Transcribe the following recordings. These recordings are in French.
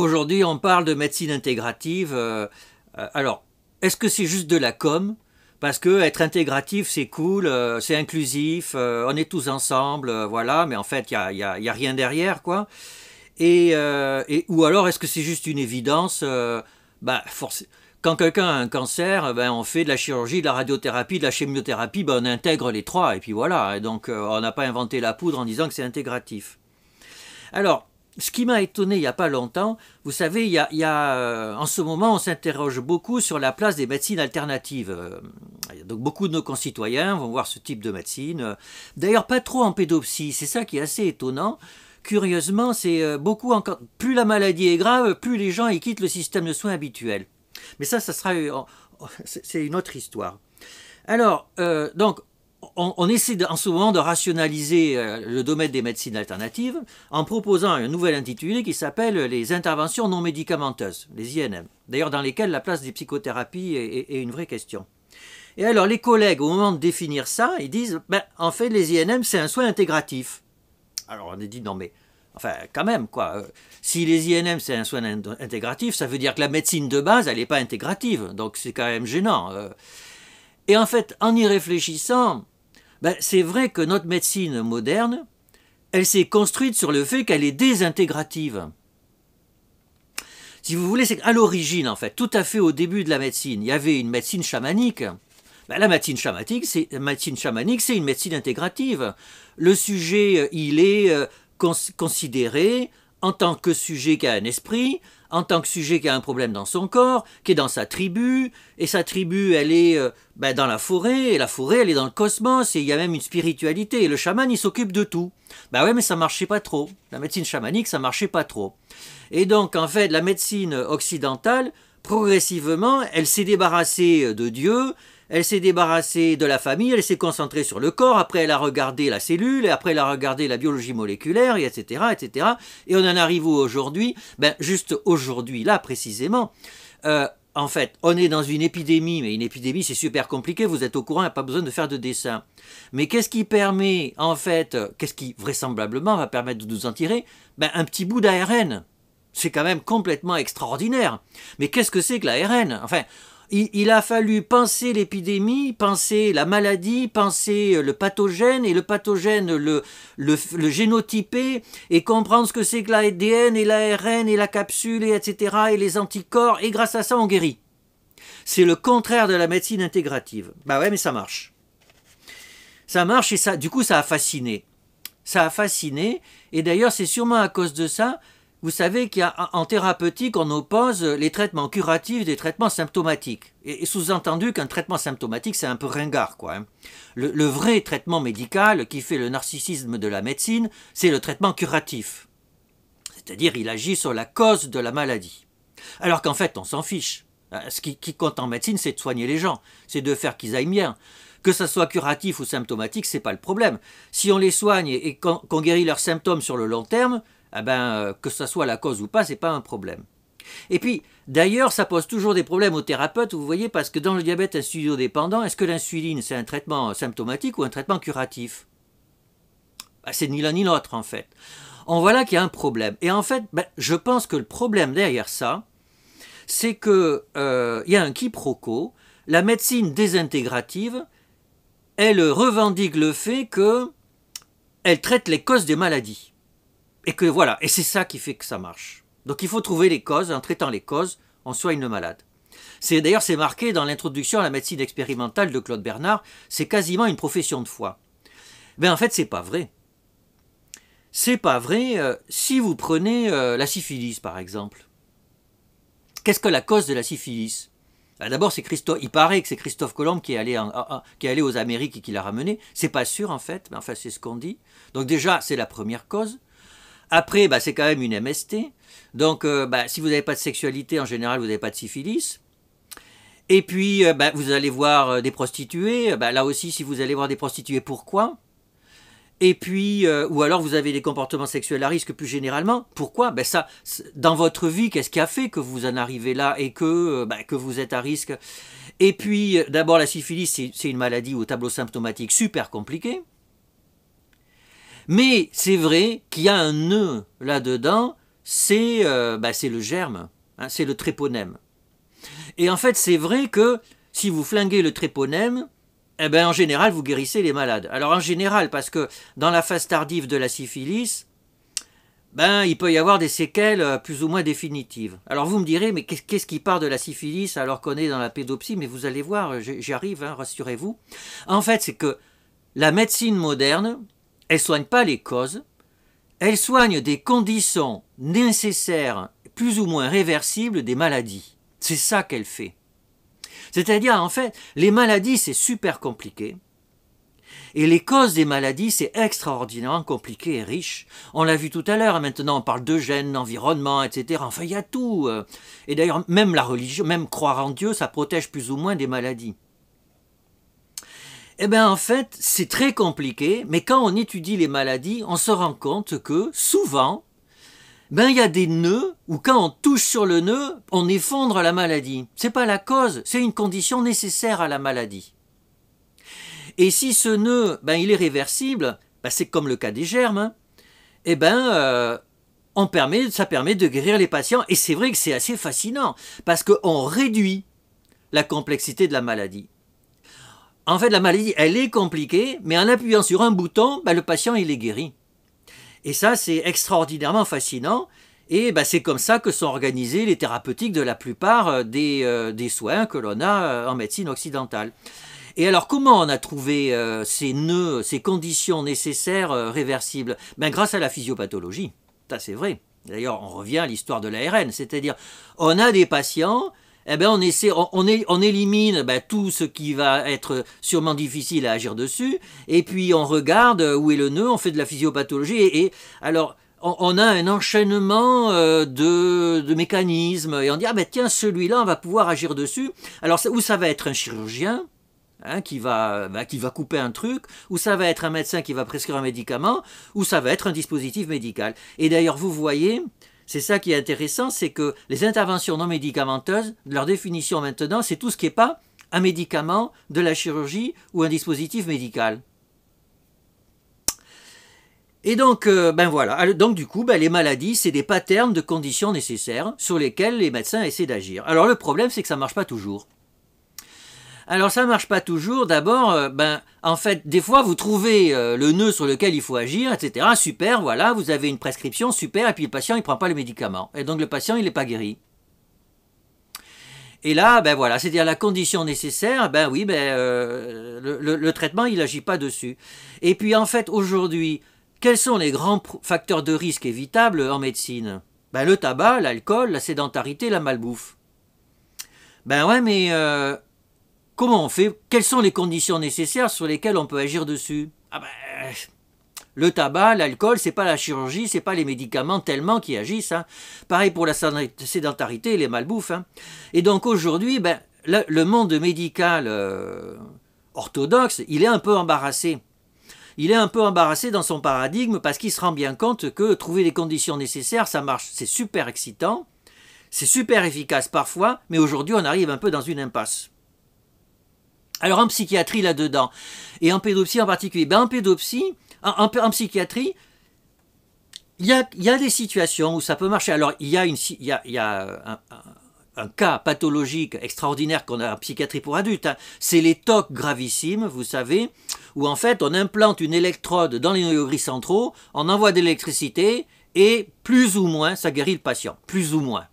Aujourd'hui, on parle de médecine intégrative. Alors, est-ce que c'est juste de la com? Parce que être intégratif, c'est cool, c'est inclusif, on est tous ensemble, voilà, mais en fait, y a rien derrière, quoi. Ou alors, est-ce que c'est juste une évidence? Bah, quand quelqu'un a un cancer, ben, on fait de la chirurgie, de la radiothérapie, de la chimiothérapie, ben, on intègre les trois, et puis voilà. Et donc, on n'a pas inventé la poudre en disant que c'est intégratif. Alors, ce qui m'a étonné il n'y a pas longtemps, vous savez, en ce moment, on s'interroge beaucoup sur la place des médecines alternatives. Donc, beaucoup de nos concitoyens vont voir ce type de médecine. D'ailleurs, pas trop en pédopsie, c'est ça qui est assez étonnant. Curieusement, c'est beaucoup encore. Plus la maladie est grave, plus les gens y quittent le système de soins habituel. Mais ça sera. C'est une autre histoire. Alors, donc, on essaie en ce moment de rationaliser le domaine des médecines alternatives en proposant un nouvel intitulé qui s'appelle les interventions non médicamenteuses, les INM, d'ailleurs dans lesquelles la place des psychothérapies est une vraie question. Et alors les collègues, au moment de définir ça, ils disent, ben, en fait les INM c'est un soin intégratif. Alors on a dit non mais, enfin quand même quoi, si les INM c'est un soin intégratif, ça veut dire que la médecine de base elle n'est pas intégrative, donc c'est quand même gênant. Et en fait en y réfléchissant, ben, c'est vrai que notre médecine moderne, elle s'est construite sur le fait qu'elle est désintégrative. Si vous voulez, c'est qu'à l'origine, en fait, tout à fait au début de la médecine, il y avait une médecine chamanique. Ben, la médecine chamanique, c'est une médecine intégrative. Le sujet, il est considéré en tant que sujet qui a un esprit, en tant que sujet qui a un problème dans son corps, qui est dans sa tribu, et sa tribu, elle est dans la forêt, et la forêt, elle est dans le cosmos, et il y a même une spiritualité, et le chaman, il s'occupe de tout. Ben ouais, mais ça marchait pas trop. La médecine chamanique, ça marchait pas trop. Et donc, en fait, la médecine occidentale, progressivement, elle s'est débarrassée de Dieu, elle s'est débarrassée de la famille, elle s'est concentrée sur le corps, après elle a regardé la cellule, et après elle a regardé la biologie moléculaire, et etc., etc. Et on en arrive où aujourd'hui? Ben, juste aujourd'hui, là, précisément, en fait, on est dans une épidémie, mais une épidémie, c'est super compliqué, vous êtes au courant, il n'y a pas besoin de faire de dessin. Mais qu'est-ce qui permet, en fait, qu'est-ce qui vraisemblablement va permettre de nous en tirer? Ben, un petit bout d'ARN. C'est quand même complètement extraordinaire. Mais qu'est-ce que c'est que l'ARN? Enfin, il a fallu penser l'épidémie, penser la maladie, penser le pathogène, et le pathogène le génotyper, et comprendre ce que c'est que l'ADN et l'ARN et la capsule, et etc., et les anticorps, et grâce à ça, on guérit. C'est le contraire de la médecine intégrative. Bah ouais, mais ça marche. Ça marche, et ça, du coup, ça a fasciné. Ça a fasciné, et d'ailleurs, c'est sûrement à cause de ça. Vous savez qu'en thérapeutique, on oppose les traitements curatifs des traitements symptomatiques. Et sous-entendu qu'un traitement symptomatique, c'est un peu ringard, quoi. Hein. Le vrai traitement médical qui fait le narcissisme de la médecine, c'est le traitement curatif. C'est-à-dire, il agit sur la cause de la maladie. Alors qu'en fait, on s'en fiche. Ce qui compte en médecine, c'est de soigner les gens. C'est de faire qu'ils aillent bien. Que ça soit curatif ou symptomatique, c'est pas le problème. Si on les soigne et qu'on guérit leurs symptômes sur le long terme, eh ben, que ça soit la cause ou pas, c'est pas un problème. Et puis, d'ailleurs, ça pose toujours des problèmes aux thérapeutes, vous voyez, parce que dans le diabète insulino-dépendant, est-ce que l'insuline, c'est un traitement symptomatique ou un traitement curatif? Ben, c'est ni l'un ni l'autre, en fait. On voit là qu'il y a un problème. Et en fait, ben, je pense que le problème derrière ça, c'est qu'il y a un quiproquo. La médecine désintégrative, elle revendique le fait qu'elle traite les causes des maladies. Et que voilà, et c'est ça qui fait que ça marche. Donc il faut trouver les causes, en traitant les causes, on soigne le malade. D'ailleurs, c'est marqué dans l'introduction à la médecine expérimentale de Claude Bernard, c'est quasiment une profession de foi. Mais en fait, c'est pas vrai. C'est pas vrai si vous prenez la syphilis, par exemple. Qu'est-ce que la cause de la syphilis? D'abord, il paraît que c'est Christophe Colomb qui est allé aux Amériques et qui l'a ramené. C'est pas sûr en fait, mais enfin c'est ce qu'on dit. Donc déjà, c'est la première cause. Après, bah, c'est quand même une MST. Donc, si vous n'avez pas de sexualité, en général, vous n'avez pas de syphilis. Et puis, vous allez voir des prostituées. Là aussi, si vous allez voir des prostituées, pourquoi? Et puis, ou alors vous avez des comportements sexuels à risque plus généralement. Pourquoi? Ça, dans votre vie, qu'est-ce qui a fait que vous en arrivez là et que vous êtes à risque? Et puis, d'abord, la syphilis, c'est une maladie au tableau symptomatique super compliqué. Mais c'est vrai qu'il y a un nœud là-dedans, c'est le germe, hein, c'est le tréponème. Et en fait, c'est vrai que si vous flinguez le tréponème, eh ben, en général, vous guérissez les malades. Alors en général, parce que dans la phase tardive de la syphilis, ben, il peut y avoir des séquelles plus ou moins définitives. Alors vous me direz, mais qu'est-ce qui part de la syphilis alors qu'on est dans la pédopsie? Mais vous allez voir, j'y arrive, hein, rassurez-vous. En fait, c'est que la médecine moderne, elle ne soigne pas les causes, elle soigne des conditions nécessaires, plus ou moins réversibles des maladies. C'est ça qu'elle fait. C'est-à-dire, en fait, les maladies, c'est super compliqué. Et les causes des maladies, c'est extraordinairement compliqué et riche. On l'a vu tout à l'heure, maintenant on parle de gènes, d'environnement, etc. Enfin, il y a tout. Et d'ailleurs, même la religion, même croire en Dieu, ça protège plus ou moins des maladies. Eh bien, en fait, c'est très compliqué, mais quand on étudie les maladies, on se rend compte que, souvent, ben, il y a des nœuds où quand on touche sur le nœud, on effondre la maladie. C'est pas la cause, c'est une condition nécessaire à la maladie. Et si ce nœud, ben, il est réversible, ben, c'est comme le cas des germes, hein, eh ben, ça permet de guérir les patients. Et c'est vrai que c'est assez fascinant, parce qu'on réduit la complexité de la maladie. En fait, la maladie, elle est compliquée, mais en appuyant sur un bouton, ben, le patient, il est guéri. Et ça, c'est extraordinairement fascinant. Et ben, c'est comme ça que sont organisées les thérapeutiques de la plupart des soins que l'on a en médecine occidentale. Et alors, comment on a trouvé ces nœuds, ces conditions nécessaires réversibles? Ben, grâce à la physiopathologie. Ça, c'est vrai. D'ailleurs, on revient à l'histoire de l'ARN. C'est-à-dire, on a des patients, eh ben, on élimine ben, tout ce qui va être sûrement difficile à agir dessus, et puis on regarde où est le nœud, on fait de la physiopathologie, et alors on a un enchaînement de mécanismes, et on dit, ah ben tiens, celui-là, on va pouvoir agir dessus. Alors, où ça va être un chirurgien, hein, qui va couper un truc, ou ça va être un médecin qui va prescrire un médicament, ou ça va être un dispositif médical. Et d'ailleurs, vous voyez, c'est ça qui est intéressant, c'est que les interventions non médicamenteuses, leur définition maintenant, c'est tout ce qui n'est pas un médicament, de la chirurgie ou un dispositif médical. Et donc, ben voilà. Donc du coup, ben, les maladies, c'est des patterns de conditions nécessaires sur lesquels les médecins essaient d'agir. Alors le problème, c'est que ça ne marche pas toujours. Alors ça ne marche pas toujours. D'abord, en fait, des fois vous trouvez le nœud sur lequel il faut agir, etc. Super, voilà, vous avez une prescription, super, et puis le patient il ne prend pas le médicament. Et donc le patient il n'est pas guéri. Et là, ben voilà, c'est-à-dire la condition nécessaire, ben oui, le traitement il n'agit pas dessus. Et puis en fait, aujourd'hui, quels sont les grands facteurs de risque évitables en médecine? Ben le tabac, l'alcool, la sédentarité, la malbouffe. Ben ouais, mais comment on fait? Quelles sont les conditions nécessaires sur lesquelles on peut agir dessus? Ah ben, le tabac, l'alcool, c'est pas la chirurgie, c'est pas les médicaments tellement qui agissent. Hein. Pareil pour la sédentarité et les malbouffes. Hein. Et donc aujourd'hui, ben, le monde médical orthodoxe, il est un peu embarrassé. Il est un peu embarrassé dans son paradigme parce qu'il se rend bien compte que trouver les conditions nécessaires, ça marche, c'est super excitant, c'est super efficace parfois, mais aujourd'hui on arrive un peu dans une impasse. Alors en psychiatrie là-dedans, et en pédopsie en particulier, ben en pédopsie, en psychiatrie, il y a des situations où ça peut marcher. Alors il y a un cas pathologique extraordinaire qu'on a en psychiatrie pour adultes, hein. C'est les TOC gravissimes, vous savez, où en fait on implante une électrode dans les noyaux gris centraux, on envoie de l'électricité et plus ou moins ça guérit le patient, plus ou moins.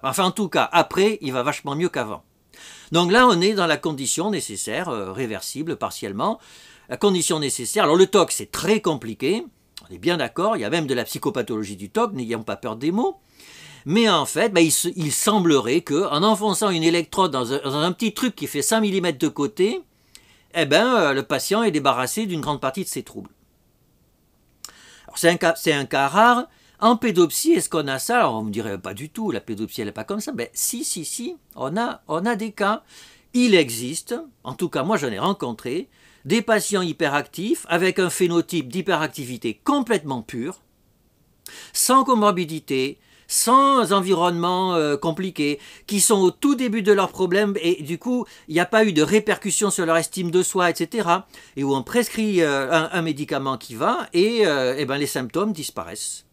Enfin en tout cas, après il va vachement mieux qu'avant. Donc là, on est dans la condition nécessaire, réversible partiellement, la condition nécessaire. Alors le TOC, c'est très compliqué, on est bien d'accord, il y a même de la psychopathologie du TOC, n'ayons pas peur des mots. Mais en fait, il semblerait qu'en enfonçant une électrode dans un petit truc qui fait 5 mm de côté, le patient est débarrassé d'une grande partie de ses troubles. Alors c'est un cas rare. En pédopsie, est-ce qu'on a ça? Alors on me dirait pas du tout, la pédopsie elle n'est pas comme ça. Ben si, on a des cas. Il existe, en tout cas moi j'en ai rencontré, des patients hyperactifs avec un phénotype d'hyperactivité complètement pur, sans comorbidité, sans environnement compliqué, qui sont au tout début de leurs problèmes et du coup il n'y a pas eu de répercussions sur leur estime de soi, etc. Et où on prescrit un médicament qui va et les symptômes disparaissent.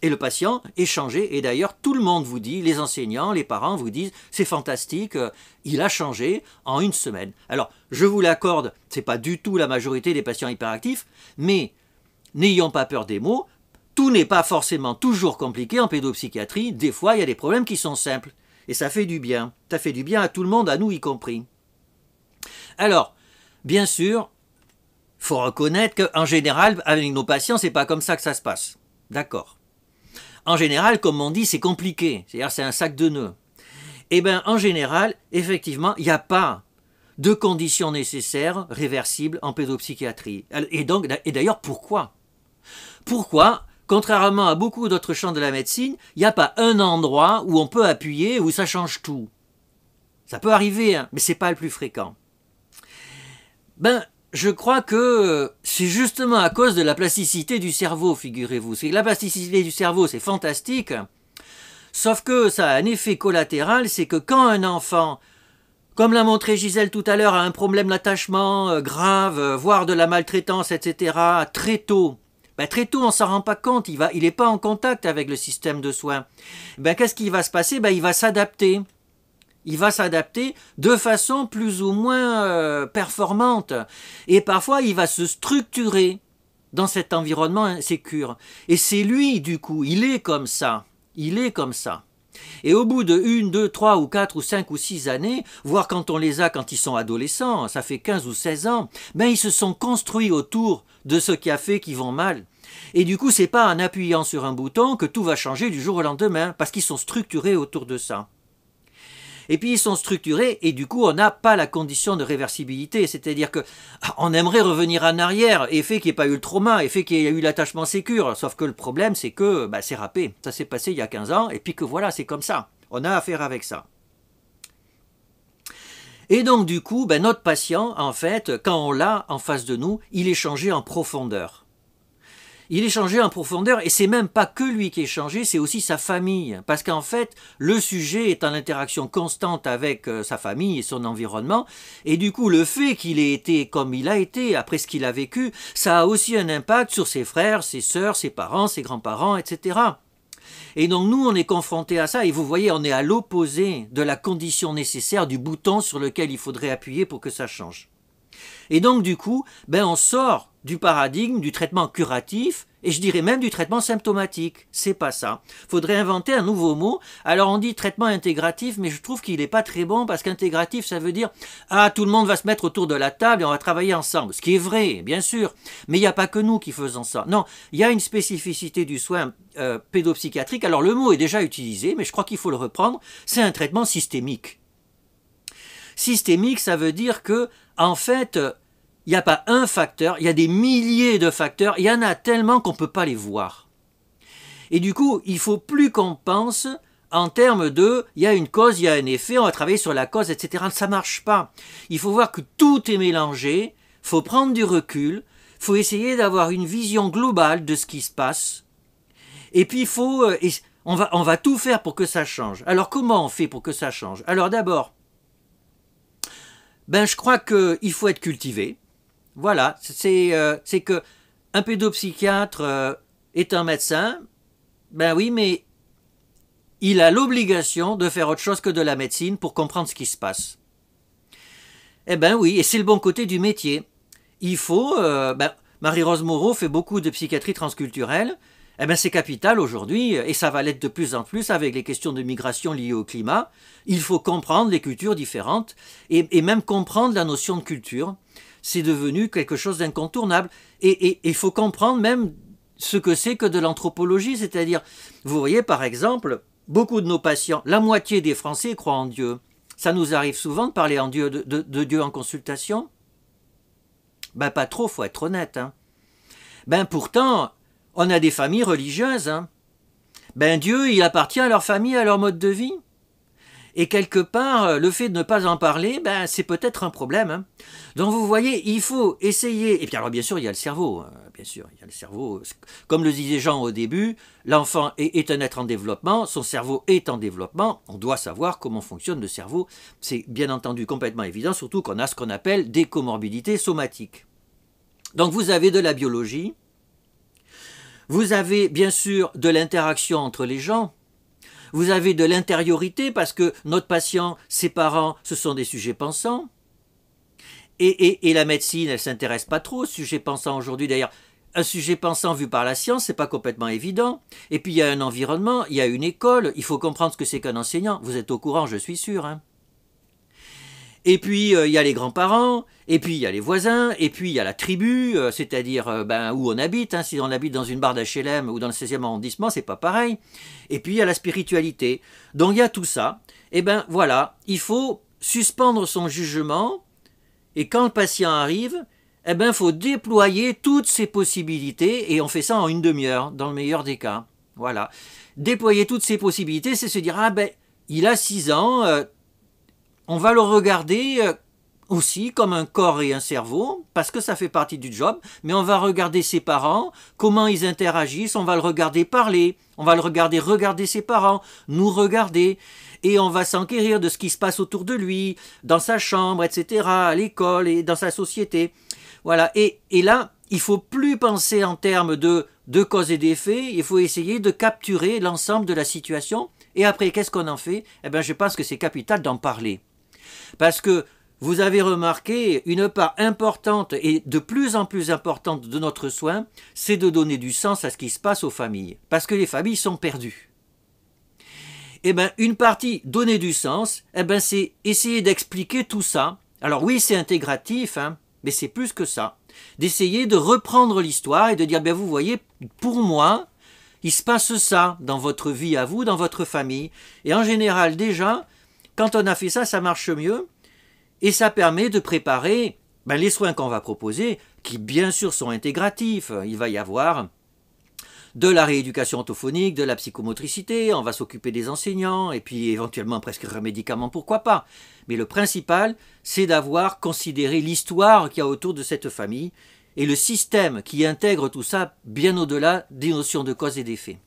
Et le patient est changé. Et d'ailleurs, tout le monde vous dit, les enseignants, les parents vous disent, c'est fantastique, il a changé en une semaine. Alors, je vous l'accorde, ce n'est pas du tout la majorité des patients hyperactifs, mais n'ayons pas peur des mots. Tout n'est pas forcément toujours compliqué en pédopsychiatrie. Des fois, il y a des problèmes qui sont simples. Et ça fait du bien. Ça fait du bien à tout le monde, à nous y compris. Alors, bien sûr, il faut reconnaître qu'en général, avec nos patients, c'est pas comme ça que ça se passe. D'accord. En général, comme on dit, c'est compliqué. C'est-à-dire, c'est un sac de nœuds. Eh bien, en général, effectivement, il n'y a pas de conditions nécessaires réversibles en pédopsychiatrie. Et d'ailleurs, pourquoi ? Pourquoi ? Contrairement à beaucoup d'autres champs de la médecine, il n'y a pas un endroit où on peut appuyer, où ça change tout. Ça peut arriver, hein, mais ce n'est pas le plus fréquent. Je crois que c'est justement à cause de la plasticité du cerveau, figurez-vous. La plasticité du cerveau, c'est fantastique, sauf que ça a un effet collatéral, c'est que quand un enfant, comme l'a montré Gisèle tout à l'heure, a un problème d'attachement grave, voire de la maltraitance, etc., très tôt, très tôt, on ne s'en rend pas compte, il n'est pas en contact avec le système de soins. Qu'est-ce qui va se passer ? Il va s'adapter. Il va s'adapter de façon plus ou moins performante. Et parfois, il va se structurer dans cet environnement insécure. Et c'est lui, du coup, il est comme ça. Il est comme ça. Et au bout de 1, 2, 3 ou 4 ou 5 ou 6 années, voire quand on les a quand ils sont adolescents, ça fait 15 ou 16 ans, ils se sont construits autour de ce qui a fait qu'ils vont mal. Et du coup, c'est pas en appuyant sur un bouton que tout va changer du jour au lendemain, parce qu'ils sont structurés autour de ça. Et puis ils sont structurés et du coup on n'a pas la condition de réversibilité, c'est-à-dire que on aimerait revenir en arrière et fait qu'il n'y ait pas eu le trauma, et fait qu'il y a eu l'attachement sécure, sauf que le problème c'est que c'est râpé, ça s'est passé il y a 15 ans et puis que voilà, c'est comme ça, on a affaire avec ça. Et donc du coup, notre patient, en fait, quand on l'a en face de nous, il est changé en profondeur. Il est changé en profondeur et c'est même pas que lui qui est changé, c'est aussi sa famille. Parce qu'en fait, le sujet est en interaction constante avec sa famille et son environnement. Et du coup, le fait qu'il ait été comme il a été, après ce qu'il a vécu, ça a aussi un impact sur ses frères, ses sœurs, ses parents, ses grands-parents, etc. Et donc nous, on est confrontés à ça. Et vous voyez, on est à l'opposé de la condition nécessaire du bouton sur lequel il faudrait appuyer pour que ça change. Et donc du coup, on sort du paradigme du traitement curatif et je dirais même du traitement symptomatique. C'est pas ça. Faudrait inventer un nouveau mot. Alors on dit traitement intégratif, mais je trouve qu'il n'est pas très bon parce qu'intégratif, ça veut dire tout le monde va se mettre autour de la table et on va travailler ensemble. Ce qui est vrai, bien sûr. Mais il n'y a pas que nous qui faisons ça. Non, il y a une spécificité du soin pédopsychiatrique. Alors le mot est déjà utilisé, mais je crois qu'il faut le reprendre. C'est un traitement systémique. Systémique, ça veut dire que en fait, il n'y a pas un facteur, il y a des milliers de facteurs, il y en a tellement qu'on ne peut pas les voir. Et du coup, il ne faut plus qu'on pense en termes de, il y a une cause, il y a un effet, on va travailler sur la cause, etc. Ça ne marche pas. Il faut voir que tout est mélangé, il faut prendre du recul, il faut essayer d'avoir une vision globale de ce qui se passe. Et puis, on va tout faire pour que ça change. Alors, comment on fait pour que ça change ? Alors d'abord, je crois qu'il faut être cultivé. Voilà, c'est que un pédopsychiatre est un médecin, oui, mais il a l'obligation de faire autre chose que de la médecine pour comprendre ce qui se passe. Oui, et c'est le bon côté du métier. Il faut, Marie-Rose Moreau fait beaucoup de psychiatrie transculturelle, c'est capital aujourd'hui, et ça va l'être de plus en plus avec les questions de migration liées au climat. Il faut comprendre les cultures différentes, et même comprendre la notion de culture. C'est devenu quelque chose d'incontournable. Et il faut comprendre même ce que c'est que de l'anthropologie, c'est-à-dire, vous voyez par exemple, beaucoup de nos patients, la moitié des Français croient en Dieu. Ça nous arrive souvent de parler en Dieu, de Dieu en consultation ? Pas trop, faut être honnête. Pourtant, on a des familles religieuses. Dieu, il appartient à leur famille, à leur mode de vie. Et quelque part, le fait de ne pas en parler, c'est peut-être un problème. Donc vous voyez, il faut essayer. Et puis alors bien sûr, il y a le cerveau. Bien sûr, il y a le cerveau. Comme le disait Jean au début, l'enfant est un être en développement, son cerveau est en développement. On doit savoir comment fonctionne le cerveau. C'est bien entendu complètement évident, surtout qu'on a ce qu'on appelle des comorbidités somatiques. Donc vous avez de la biologie, Vous avez bien sûr de l'interaction entre les gens. Vous avez de l'intériorité parce que notre patient, ses parents, ce sont des sujets pensants. Et la médecine, elle ne s'intéresse pas trop aux sujets pensants aujourd'hui. D'ailleurs, un sujet pensant vu par la science, c'est pas complètement évident. Et puis il y a un environnement, il y a une école, il faut comprendre ce que c'est qu'un enseignant. Vous êtes au courant, je suis sûr. Hein. Et puis il y a les grands-parents, et puis il y a les voisins, et puis il y a la tribu, c'est-à-dire où on habite. Hein. Si on habite dans une barre d'HLM ou dans le 16e arrondissement, c'est pas pareil. Et puis il y a la spiritualité. Donc il y a tout ça. Et ben voilà, il faut suspendre son jugement. Et quand le patient arrive, eh ben, faut déployer toutes ces possibilités, et on fait ça en une demi-heure, dans le meilleur des cas. Voilà. Déployer toutes ces possibilités, c'est se dire, ah ben, il a 6 ans, on va le regarder aussi comme un corps et un cerveau, parce que ça fait partie du job, mais on va regarder ses parents, comment ils interagissent, on va le regarder parler, on va le regarder ses parents, nous regarder, et on va s'enquérir de ce qui se passe autour de lui, dans sa chambre, etc., à l'école et dans sa société. Voilà, et là, il ne faut plus penser en termes de cause et d'effet, il faut essayer de capturer l'ensemble de la situation, et après, qu'est-ce qu'on en fait? Eh bien, je pense que c'est capital d'en parler. Parce que vous avez remarqué, une part importante et de plus en plus importante de notre soin, c'est de donner du sens à ce qui se passe aux familles. Parce que les familles sont perdues. Eh bien, une partie, donner du sens, eh bien, c'est essayer d'expliquer tout ça. Alors oui, c'est intégratif, hein, mais c'est plus que ça. D'essayer de reprendre l'histoire et de dire, ben vous voyez, pour moi, il se passe ça dans votre vie à vous, dans votre famille. Et en général, déjà, quand on a fait ça, ça marche mieux. Et ça permet de préparer les soins qu'on va proposer, qui bien sûr sont intégratifs. Il va y avoir de la rééducation orthophonique, de la psychomotricité, on va s'occuper des enseignants, et puis éventuellement prescrire un médicament, pourquoi pas. Mais le principal, c'est d'avoir considéré l'histoire qu'il y a autour de cette famille, et le système qui intègre tout ça bien au-delà des notions de cause et d'effet.